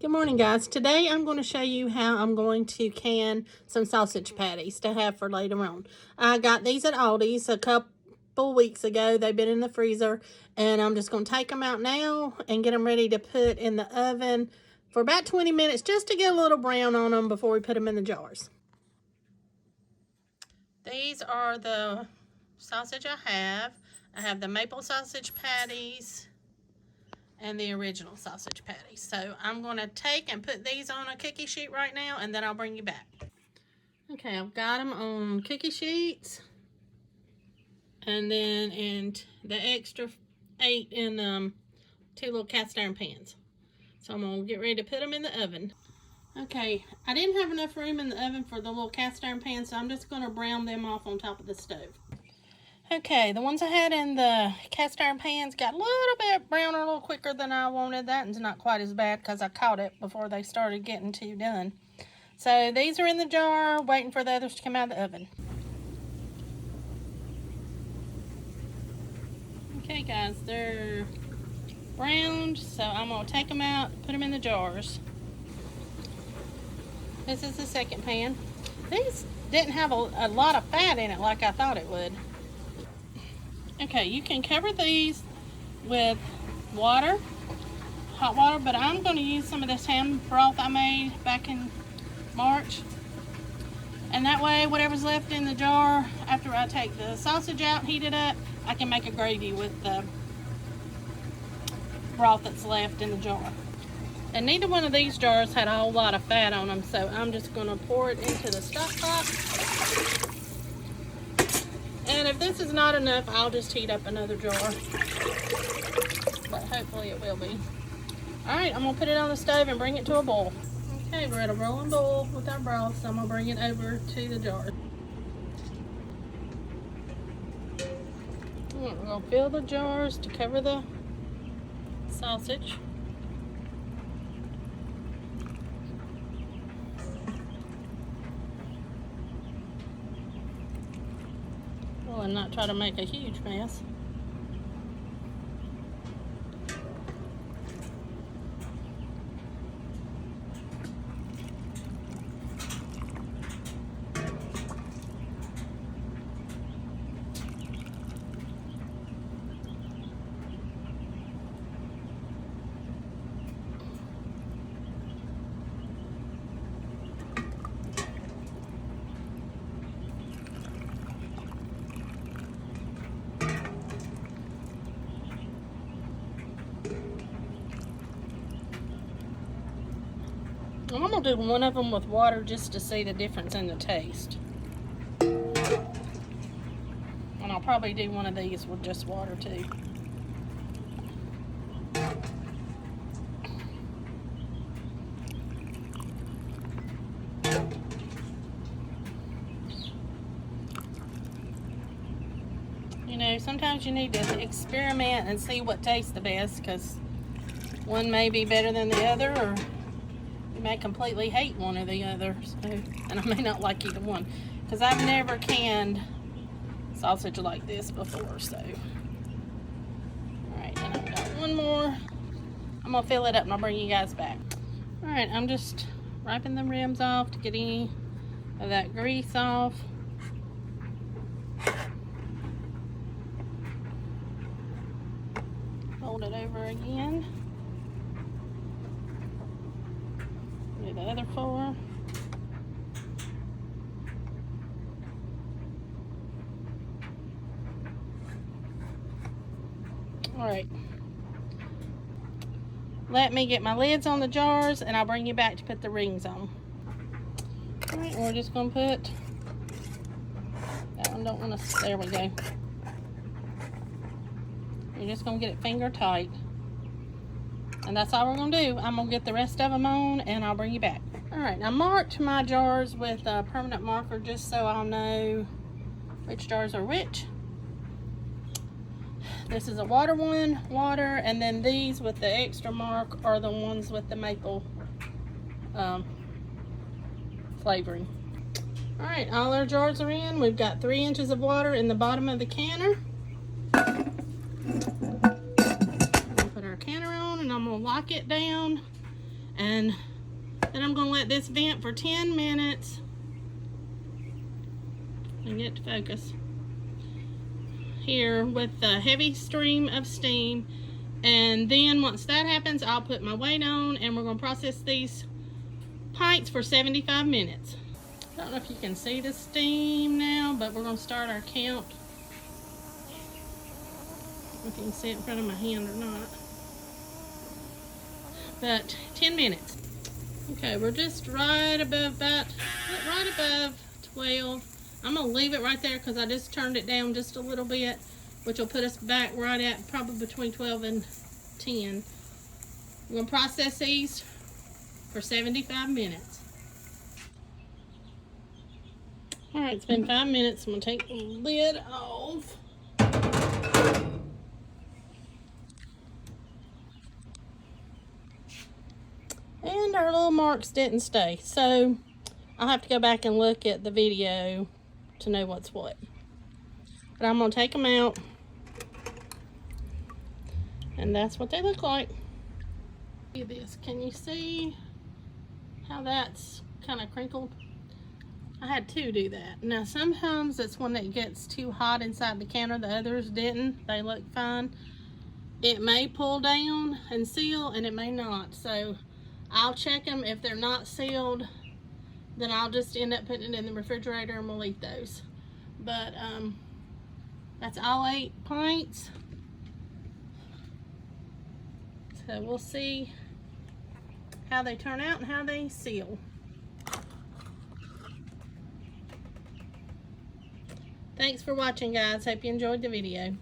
Good morning, guys. Today I'm going to show you how I'm going to can some sausage patties to have for later on. I got these at Aldi's a couple weeks ago. They've been in the freezer, and I'm just going to take them out now and get them ready to put in the oven for about 20 minutes just to get a little brown on them before we put them in the jars. These are the sausage I have. I have the maple sausage patties and the original sausage patties. So I'm going to take and put these on a cookie sheet right now, and then I'll bring you back. Okay, I've got them on cookie sheets, and then in the extra 8 in 2 little cast iron pans. So I'm going to get ready to put them in the oven. Okay, I didn't have enough room in the oven for the little cast iron pans, so I'm just going to brown them off on top of the stove. Okay, the ones I had in the cast iron pans got a little bit browner, a little quicker than I wanted. That one's not quite as bad because I caught it before they started getting too done. So these are in the jar, waiting for the others to come out of the oven. Okay, guys, they're browned, so I'm going to take them out, put them in the jars. This is the second pan. These didn't have a lot of fat in it like I thought it would. Okay, you can cover these with water, hot water, but I'm going to use some of this ham broth I made back in March. And that way, whatever's left in the jar, after I take the sausage out and heat it up, I can make a gravy with the broth that's left in the jar. And neither one of these jars had a whole lot of fat on them, so I'm just going to pour it into the stock pot. And if this is not enough, I'll just heat up another jar. But hopefully it will be. Alright, I'm going to put it on the stove and bring it to a boil. Okay, we're at a rolling boil with our broth, so I'm going to bring it over to the jar. We're going to fill the jars to cover the sausage. And not try to make a huge mess. I'm going to do one of them with water just to see the difference in the taste. And I'll probably do one of these with just water too. You know, sometimes you need to experiment and see what tastes the best, because one may be better than the other, or may completely hate one or the other, so, and I may not like either one, because I've never canned sausage like this before. So alright, and I've got one more. I'm gonna fill it up and I'll bring you guys back. Alright, I'm just wiping the rims off to get any of that grease off. Fold it over again. Do the other 4. Alright. Let me get my lids on the jars and I'll bring you back to put the rings on. Alright, we're just going to put that one. Don't want to, there we go. You're just going to get it finger tight. And that's all we're going to do. I'm going to get the rest of them on and I'll bring you back. Alright, I marked my jars with a permanent marker just so I'll know which jars are which. This is a water one, water, and then these with the extra mark are the ones with the maple flavoring. Alright, all our jars are in. We've got 3 inches of water in the bottom of the canner. We'll put our canner on and I'm going to lock it down And then I'm going to let this vent for 10 minutes and get to focus here with the heavy stream of steam. And then once that happens, I'll put my weight on and we're going to process these pints for 75 minutes. I don't know if you can see the steam now, but we're going to start our count. I don't know if you can see it in front of my hand or not. But 10 minutes. Okay, we're just right above 12. I'm going to leave it right there because I just turned it down just a little bit, which will put us back right at probably between 12 and 10. We're going to process these for 75 minutes. Alright, it's been 5 minutes. I'm going to take the lid off. And our little marks didn't stay. So I'll have to go back and look at the video to know what's what. But I'm going to take them out. And that's what they look like. Look at this. Can you see how that's kind of crinkled? I had to do that. Now sometimes it's when it gets too hot inside the counter. The others didn't. They look fine. It may pull down and seal and it may not. So I'll check them. If they're not sealed, then I'll just end up putting it in the refrigerator and we'll eat those. But that's all 8 pints. So we'll see how they turn out and how they seal. Thanks for watching, guys. Hope you enjoyed the video.